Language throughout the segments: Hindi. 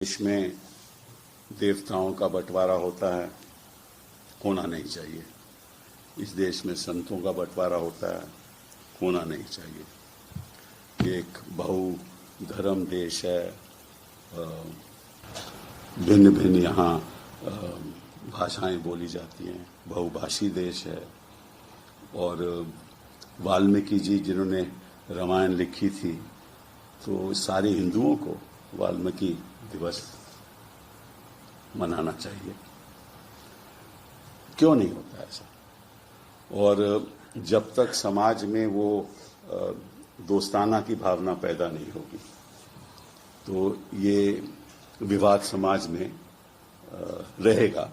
देश में देवताओं का बंटवारा होता है, होना नहीं चाहिए। इस देश में संतों का बंटवारा होता है, होना नहीं चाहिए। ये एक बहुधर्म देश है। भिन्न भिन्न यहाँ भाषाएं बोली जाती हैं। बहुभाषी देश है। और वाल्मीकि जी जिन्होंने रामायण लिखी थी, तो सारे हिंदुओं को वाल्मीकि दिवस मनाना चाहिए। क्यों नहीं होता ऐसा? और जब तक समाज में वो दोस्ताना की भावना पैदा नहीं होगी, तो ये विवाद समाज में रहेगा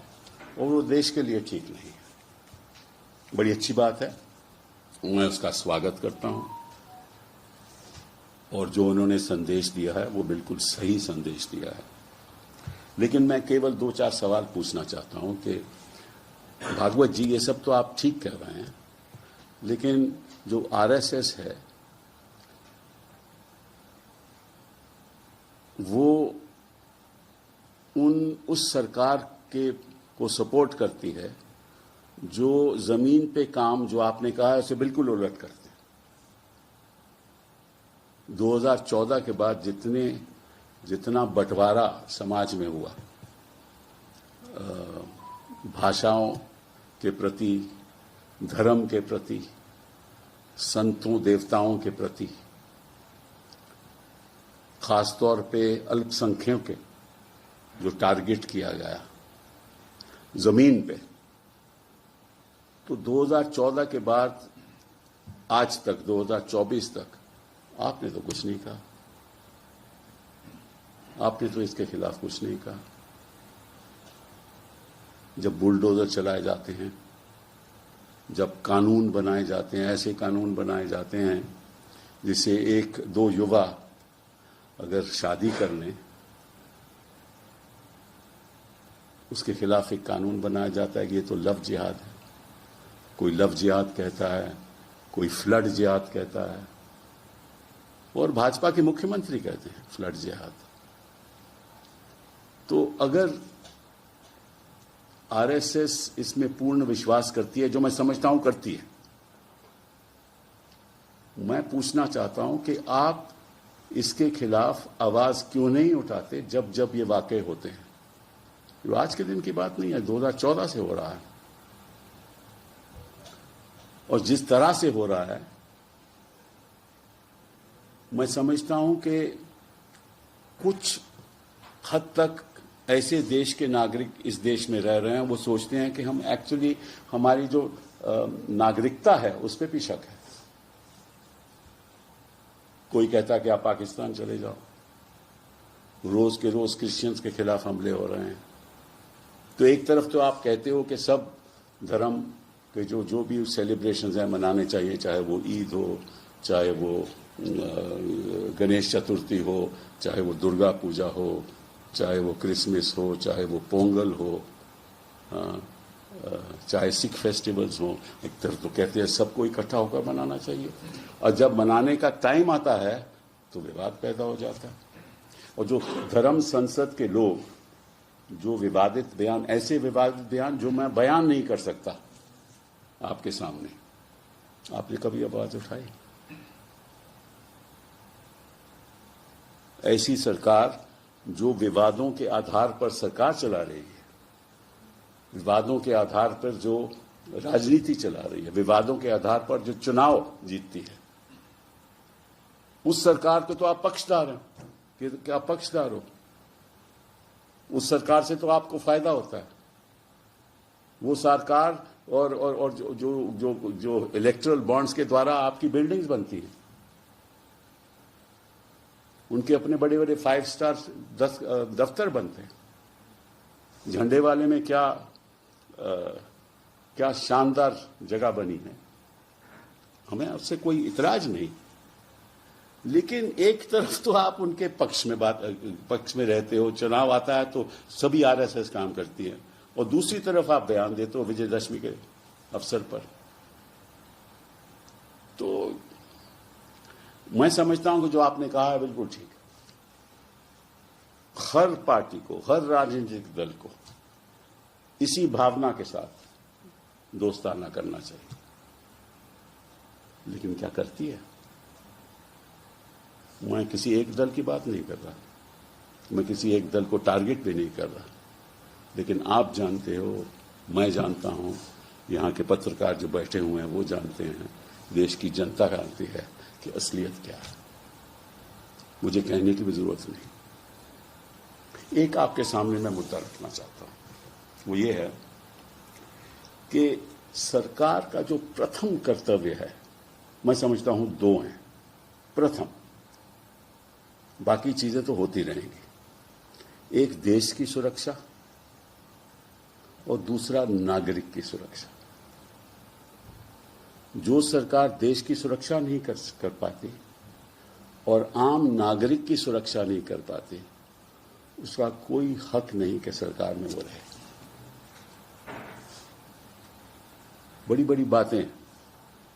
और वो देश के लिए ठीक नहीं है। बड़ी अच्छी बात है, मैं उसका स्वागत करता हूं। और जो उन्होंने संदेश दिया है वो बिल्कुल सही संदेश दिया है। लेकिन मैं केवल 2-4 सवाल पूछना चाहता हूं कि भागवत जी, ये सब तो आप ठीक कह रहे हैं, लेकिन जो आरएसएस है वो उस सरकार को सपोर्ट करती है जो जमीन पे काम, जो आपने कहा है, उसे बिल्कुल उलट करते हैं। 2014 के बाद जितना बंटवारा समाज में हुआ, भाषाओं के प्रति, धर्म के प्रति, संतों देवताओं के प्रति, खासतौर पे अल्पसंख्यकों के जो टारगेट किया गया जमीन पे, तो 2014 के बाद आज तक 2024 तक आपने तो कुछ नहीं कहा। आपने तो इसके खिलाफ कुछ नहीं कहा। जब बुलडोजर चलाए जाते हैं, जब कानून बनाए जाते हैं, ऐसे कानून बनाए जाते हैं जिसे 1-2 युवा अगर शादी कर लें, उसके खिलाफ एक कानून बनाया जाता है कि ये तो लव जिहाद है। कोई लव जिहाद कहता है, कोई फ्लड जिहाद कहता है, और भाजपा के मुख्यमंत्री कहते हैं फ्लड जिहाद। तो अगर आरएसएस इसमें पूर्ण विश्वास करती है, जो मैं समझता हूं करती है, मैं पूछना चाहता हूं कि आप इसके खिलाफ आवाज क्यों नहीं उठाते जब जब ये वाकये होते हैं? जो आज के दिन की बात नहीं है, 2014 से हो रहा है। और जिस तरह से हो रहा है, मैं समझता हूं कि कुछ हद तक ऐसे देश के नागरिक इस देश में रह रहे हैं, वो सोचते हैं कि हम एक्चुअली, हमारी जो नागरिकता है उस पर भी शक है। कोई कहता है कि आप पाकिस्तान चले जाओ, रोज के रोज क्रिश्चियंस के खिलाफ हमले हो रहे हैं। तो एक तरफ तो आप कहते हो कि सब धर्म के जो भी सेलिब्रेशंस हैं मनाने चाहिए, चाहे वो ईद हो, चाहे वो गणेश चतुर्थी हो, चाहे वो दुर्गा पूजा हो, चाहे वो क्रिसमस हो, चाहे वो पोंगल हो, चाहे सिख फेस्टिवल्स हो। एक तरफ तो कहते हैं सबको इकट्ठा होकर मनाना चाहिए, और जब मनाने का टाइम आता है तो विवाद पैदा हो जाता है। और जो धर्म संसद के लोग, जो विवादित बयान, ऐसे विवादित बयान जो मैं बयान नहीं कर सकता आपके सामने, आपने कभी आवाज उठाई? ऐसी सरकार जो विवादों के आधार पर सरकार चला रही है, विवादों के आधार पर जो राजनीति चला रही है, विवादों के आधार पर जो चुनाव जीतती है, उस सरकार को तो आप पक्षधर हैं। क्या पक्षधर हो? उस सरकार से तो आपको फायदा होता है। वो सरकार और जो इलेक्टोरल बॉन्ड्स के द्वारा आपकी बिल्डिंग्स बनती हैं, उनके अपने बड़े बड़े 5 स्टार दफ्तर बनते हैं। झंडे वाले में क्या शानदार जगह बनी है, हमें उससे कोई इतराज नहीं। लेकिन एक तरफ तो आप उनके पक्ष में रहते हो, चुनाव आता है तो सभी आरएसएस काम करती है, और दूसरी तरफ आप बयान देते हो विजयदशमी के अवसर पर। तो मैं समझता हूं कि जो आपने कहा है बिल्कुल ठीक है। हर पार्टी को, हर राजनीतिक दल को इसी भावना के साथ दोस्ताना करना चाहिए। लेकिन क्या करती है? मैं किसी एक दल की बात नहीं कर रहा, मैं किसी एक दल को टारगेट भी नहीं कर रहा, लेकिन आप जानते हो, मैं जानता हूं, यहां के पत्रकार जो बैठे हुए हैं वो जानते हैं, देश की जनता जानती है कि असलियत क्या है। मुझे कहने की भी जरूरत नहीं। एक आपके सामने मैं मुद्दा रखना चाहता हूं, वो ये है कि सरकार का जो प्रथम कर्तव्य है, मैं समझता हूं दो हैं। प्रथम, बाकी चीजें तो होती रहेंगी, एक देश की सुरक्षा और दूसरा नागरिक की सुरक्षा। जो सरकार देश की सुरक्षा नहीं कर पाती और आम नागरिक की सुरक्षा नहीं कर पाती, उसका कोई हक नहीं कि सरकार में वो रहे। बड़ी बड़ी बातें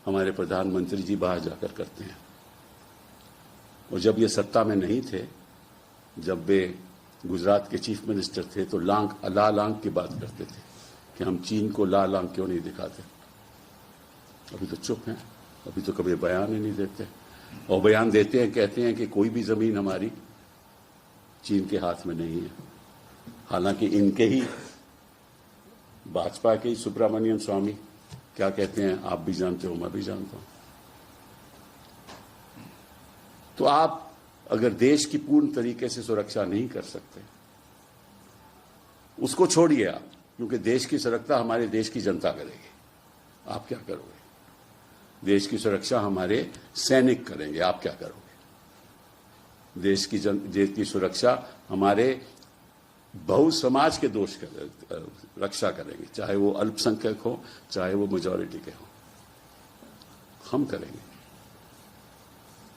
हमारे प्रधानमंत्री जी बाहर जाकर करते हैं, और जब ये सत्ता में नहीं थे, जब वे गुजरात के चीफ मिनिस्टर थे, तो लाल आंख की बात करते थे कि हम चीन को लाल आंख क्यों नहीं दिखाते। अभी तो चुप हैं, अभी तो कभी बयान ही नहीं देते, और बयान देते हैं, कहते हैं कि कोई भी जमीन हमारी चीन के हाथ में नहीं है। हालांकि इनके ही भाजपा के ही सुब्रमण्यम स्वामी क्या कहते हैं, आप भी जानते हो, मैं भी जानता हूं। तो आप अगर देश की पूर्ण तरीके से सुरक्षा नहीं कर सकते, उसको छोड़िए आप, क्योंकि देश की सुरक्षा हमारे देश की जनता करेगी, आप क्या करोगे? देश की सुरक्षा हमारे सैनिक करेंगे, आप क्या करोगे? देश की सुरक्षा हमारे बहु समाज के दोष रक्षा करेंगे, चाहे वो अल्पसंख्यक हो, चाहे वो मेजॉरिटी के हो, हम करेंगे।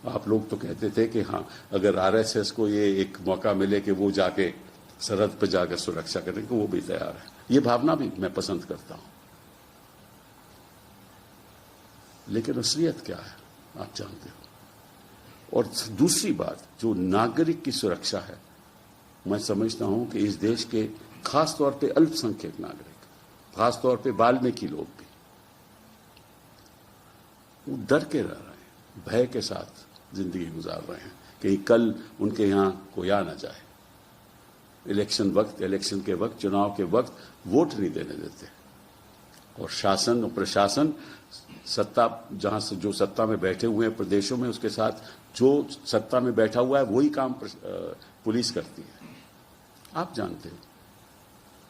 आप लोग तो कहते थे कि हाँ, अगर आरएसएस को ये एक मौका मिले कि वो जाके सरहद पर जाकर सुरक्षा करें, तो वो भी तैयार है। ये भावना भी मैं पसंद करता हूं, लेकिन असलियत क्या है आप जानते हो। और दूसरी बात, जो नागरिक की सुरक्षा है, मैं समझता हूं कि इस देश के खास तौर पे अल्पसंख्यक नागरिक, खास तौर पे वाल्मीकि लोग भी, वो डर के रह रहे हैं, भय के साथ जिंदगी गुजार रहे हैं, कहीं कल उनके यहां कोई आ ना जाए। इलेक्शन के वक्त, चुनाव के वक्त वोट नहीं देने देते, और शासन और प्रशासन सत्ता, जहां से जो सत्ता में बैठे हुए हैं प्रदेशों में, उसके साथ जो सत्ता में बैठा हुआ है वही काम पुलिस करती है। आप जानते हो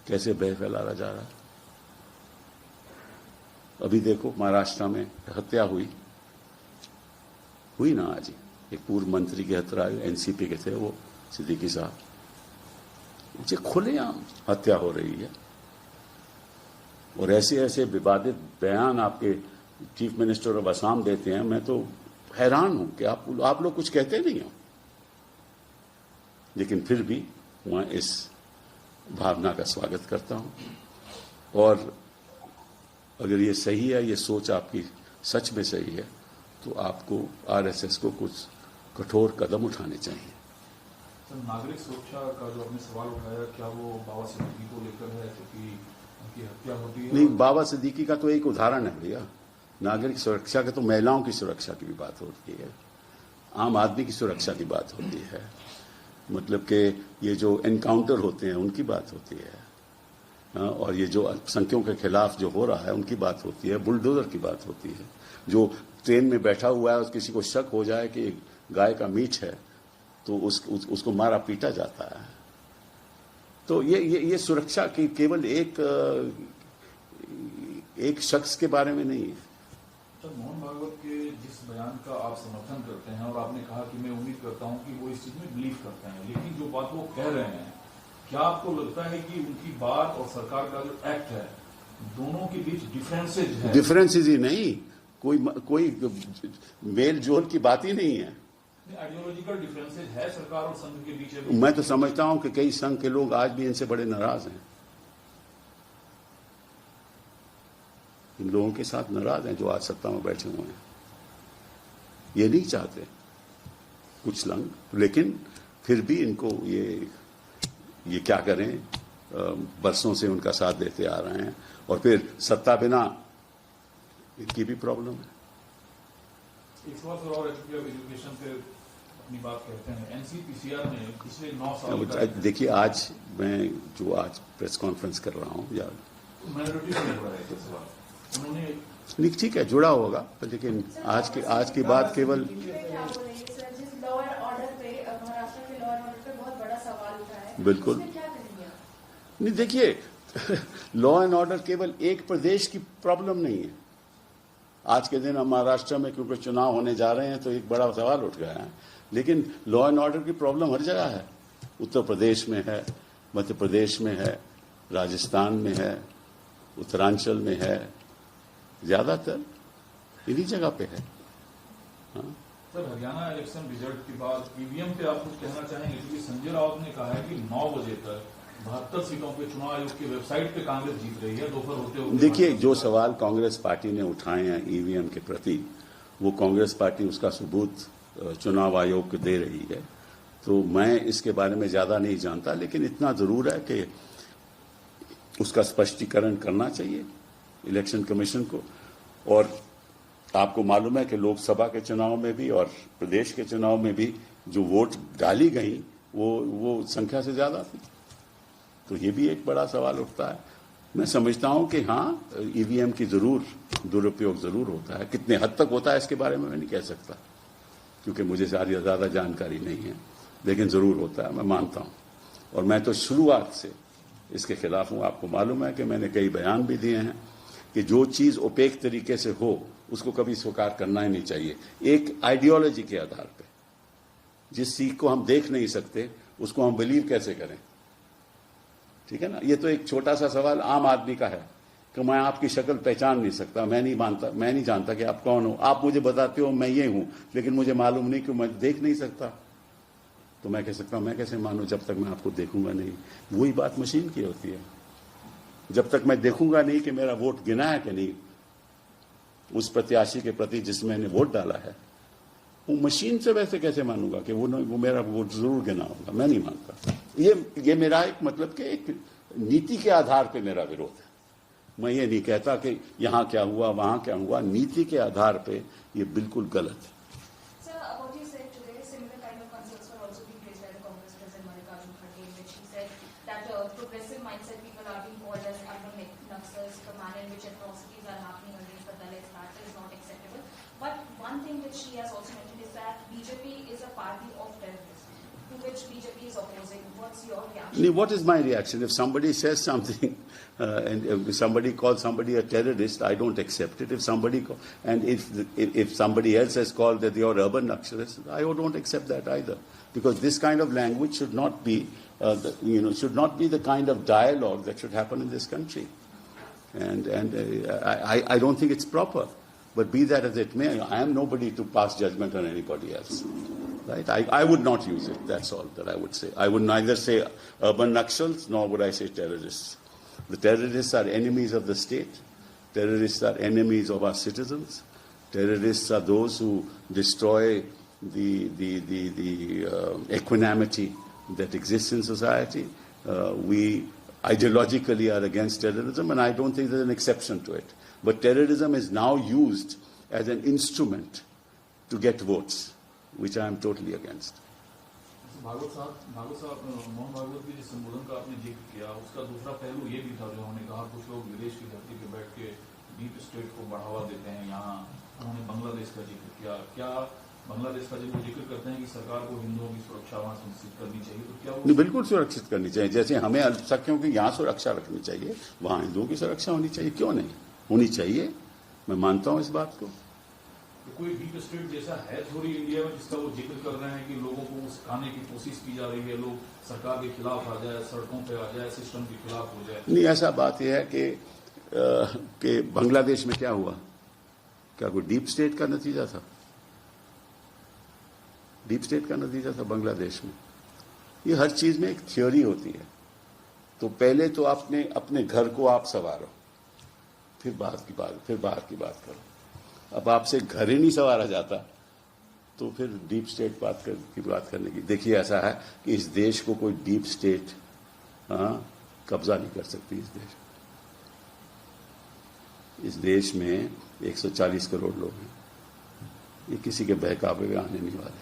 कैसे भय फैलाया जा रहा है। अभी देखो महाराष्ट्र में हत्या हुई ना आज ही, एक पूर्व मंत्री की हत्या, एनसीपी के थे वो, सिद्दीकी साहब, मुझे खुलेआम हत्या हो रही है। और ऐसे ऐसे विवादित बयान आपके चीफ मिनिस्टर ऑफ असम देते हैं, मैं तो हैरान हूं कि आप लोग कुछ कहते नहीं हो। लेकिन फिर भी मैं इस भावना का स्वागत करता हूं, और अगर ये सही है, ये सोच आपकी सच में सही है, तो आपको आरएसएस को कुछ कठोर कदम उठाने चाहिए। सर, नागरिक सुरक्षा का जो आपने सवाल उठाया, क्या वो बाबा सिद्दीकी को लेकर है, क्योंकि उनकी हत्या होती है? नहीं, बाबा सिद्दीकी का तो एक उदाहरण है भैया। नागरिक सुरक्षा के तो महिलाओं की सुरक्षा की भी बात होती है, आम आदमी की सुरक्षा की बात होती है, मतलब कि ये जो एनकाउंटर होते हैं उनकी बात होती है, और ये जो अल्पसंख्यकों के खिलाफ जो हो रहा है उनकी बात होती है, बुलडोजर की बात होती है। जो ट्रेन में बैठा हुआ है, किसी को शक हो जाए कि गाय का मीट है, तो उसको मारा पीटा जाता है। तो ये सुरक्षा की केवल एक शख्स के बारे में नहीं है। तो मोहन भागवत के जिस बयान का आप समर्थन करते हैं, और आपने कहा कि मैं उम्मीद करता हूं कि वो इस चीज में बिलीव करते हैं, लेकिन जो बात वो कह रहे हैं, क्या आपको लगता है कि उनकी बात और सरकार का जो एक्ट है, दोनों के बीच डिफरेंसेज है? डिफरेंसेज ही नहीं, कोई मेल जोल की बात ही नहीं है। आइडियोलॉजिकल डिफरेंसेज है सरकार और संघ के बीच। मैं तो समझता हूं कि कई संघ के लोग आज भी इनसे बड़े नाराज हैं, इन लोगों के साथ नाराज हैं जो आज सत्ता में बैठे हुए हैं। ये नहीं चाहते कुछ संघ, लेकिन फिर भी इनको ये ये क्या करें, बरसों से उनका साथ देते आ रहे हैं, और फिर सत्ता बिना इनकी भी प्रॉब्लम है। एक सवाल सर और एजुकेशन पे अपनी बात कहते हैं, एनसीपीसीआर ने पिछले 9 साल देखिए, आज मैं आज प्रेस कॉन्फ्रेंस कर रहा हूँ या माइनॉरिटी से जुड़ा है सवाल, उन्होंने ठीक है जुड़ा होगा, लेकिन आज की बात केवल बिल्कुल नहीं। देखिए, लॉ एंड ऑर्डर केवल एक प्रदेश की प्रॉब्लम नहीं है। आज के दिन हम महाराष्ट्र में क्योंकि चुनाव होने जा रहे हैं तो एक बड़ा सवाल उठ गया है, लेकिन लॉ एंड ऑर्डर की प्रॉब्लम हर जगह है। उत्तर प्रदेश में है, मध्य प्रदेश में है, राजस्थान में है, उत्तरांचल में है, ज्यादातर इन्हीं जगह पे है। हाँ? सर, हरियाणा इलेक्शन रिजल्ट के बाद ईवीएम पे आप कुछ कहना चाहेंगे? क्योंकि संजय राउत ने कहा है कि 9 बजे तक 72 सीटों पे चुनाव आयोग की वेबसाइट पे कांग्रेस जीत रही है, दोपहर होते होते। देखिए, जो सवाल कांग्रेस पार्टी ने उठाए हैं ईवीएम के प्रति, वो कांग्रेस पार्टी उसका सबूत चुनाव आयोग को दे रही है। तो मैं इसके बारे में ज्यादा नहीं जानता, लेकिन इतना जरूर है कि उसका स्पष्टीकरण करना चाहिए इलेक्शन कमीशन को। और आपको मालूम है कि लोकसभा के चुनाव में भी और प्रदेश के चुनाव में भी जो वोट डाली गई वो संख्या से ज्यादा थी। तो ये भी एक बड़ा सवाल उठता है। मैं समझता हूं कि हाँ, ईवीएम की जरूर दुरुपयोग जरूर होता है। कितने हद तक होता है इसके बारे में मैं नहीं कह सकता, क्योंकि मुझे ज्यादा जानकारी नहीं है, लेकिन जरूर होता है, मैं मानता हूं। और मैं तो शुरुआत से इसके खिलाफ हूं। आपको मालूम है कि मैंने कई बयान भी दिए हैं कि जो चीज ओपेक तरीके से हो उसको कभी स्वीकार करना ही नहीं चाहिए। एक आइडियोलॉजी के आधार पे जिस चीज को हम देख नहीं सकते उसको हम बिलीव कैसे करें? ठीक है ना। ये तो एक छोटा सा सवाल आम आदमी का है कि मैं आपकी शक्ल पहचान नहीं सकता, मैं नहीं जानता कि आप कौन हो। आप मुझे बताते हो मैं ये हूं, लेकिन मुझे मालूम नहीं कि मैं देख नहीं सकता, तो मैं कह सकता हूं मैं कैसे मानूं जब तक मैं आपको देखूंगा नहीं। वही बात मशीन की होती है। जब तक मैं देखूंगा नहीं कि मेरा वोट गिना है कि नहीं उस प्रत्याशी के प्रति जिसमें मैंने वोट डाला है, वो मशीन से वैसे कैसे मानूंगा कि वो मेरा वोट जरूर गिना होगा? मैं नहीं मानता। ये मेरा एक मतलब कि एक नीति के आधार पे मेरा विरोध है। मैं ये नहीं कहता कि यहां क्या हुआ वहां क्या हुआ, नीति के आधार पे ये बिल्कुल गलत है। But one thing which she has also mentioned is that BJP is a party of terrorists, to which BJP is opposing. What's your reaction? What is my reaction? If somebody says something and if somebody calls somebody a terrorist, I don't accept it. If somebody else has called that they are urban Naxalists, I don't accept that either. Because this kind of language should not be, should not be the kind of dialogue that should happen in this country. And I don't think it's proper. But be that as it may, I am nobody to pass judgment on anybody else. Right? I would not use it. That's all that I would say. I would neither say urban Naxals nor would I say terrorists. The terrorists are enemies of the state. Terrorists are enemies of our citizens. Terrorists are those who destroy the equanimity that exists in society. We ideologically are against terrorism, and I don't think there's an exception to it. But terrorism is now used as an instrument to get votes, which I am totally against. Bhagavat साहब मोहन भागवत के जिस संबोधन का आपने जिक्र किया, उसका दूसरा पहलू ये भी था जो उन्होंने कहा कुछ लोग विदेश की धरती पर बैठ के डीप स्टेट को बढ़ावा देते हैं। यहाँ उन्होंने बांग्लादेश का जिक्र किया। क्या बांग्लादेश का जब वो जिक्र करते हैं कि सरकार को हिंदुओं की सुरक्षा वहां सुनिश्चित करनी चाहिए, तो क्या बिल्कुल सुरक्षित करनी चाहिए। जैसे हमें अल्पसंख्यकों की यहाँ सुरक्षा रखनी चाहिए, वहां हिंदुओं की सुरक्षा होनी चाहिए। क्यों नहीं होनी चाहिए? मैं मानता हूं इस बात को। तो कोई डीप स्टेट जैसा है थोड़ी इंडिया में जिसका वो जिक्र कर रहे हैं कि लोगों को सिखाने की कोशिश की जा रही है, लोग सरकार के खिलाफ आ जाए, सड़कों पे आ जाए, सिस्टम के खिलाफ हो जाए। नहीं, ऐसा बात यह है कि बांग्लादेश में क्या हुआ? क्या कोई डीप स्टेट का नतीजा था? डीप स्टेट का नतीजा था बांग्लादेश में। ये हर चीज में एक थ्योरी होती है। तो पहले तो आपने अपने घर को आप संवारो, फिर बाहर की बात करो। अब आपसे घर ही नहीं संवारा जाता तो फिर डीप स्टेट की बात करने की। देखिए, ऐसा है कि इस देश को कोई डीप स्टेट कब्जा नहीं कर सकती इस देश में। इस देश में 140 करोड़ लोग हैं, ये किसी के बहकावे में आने नहीं वाले।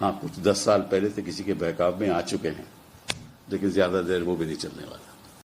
हाँ, कुछ 10 साल पहले से किसी के बहकाव में आ चुके हैं, लेकिन ज्यादा देर वो भी नहीं चलने वाला।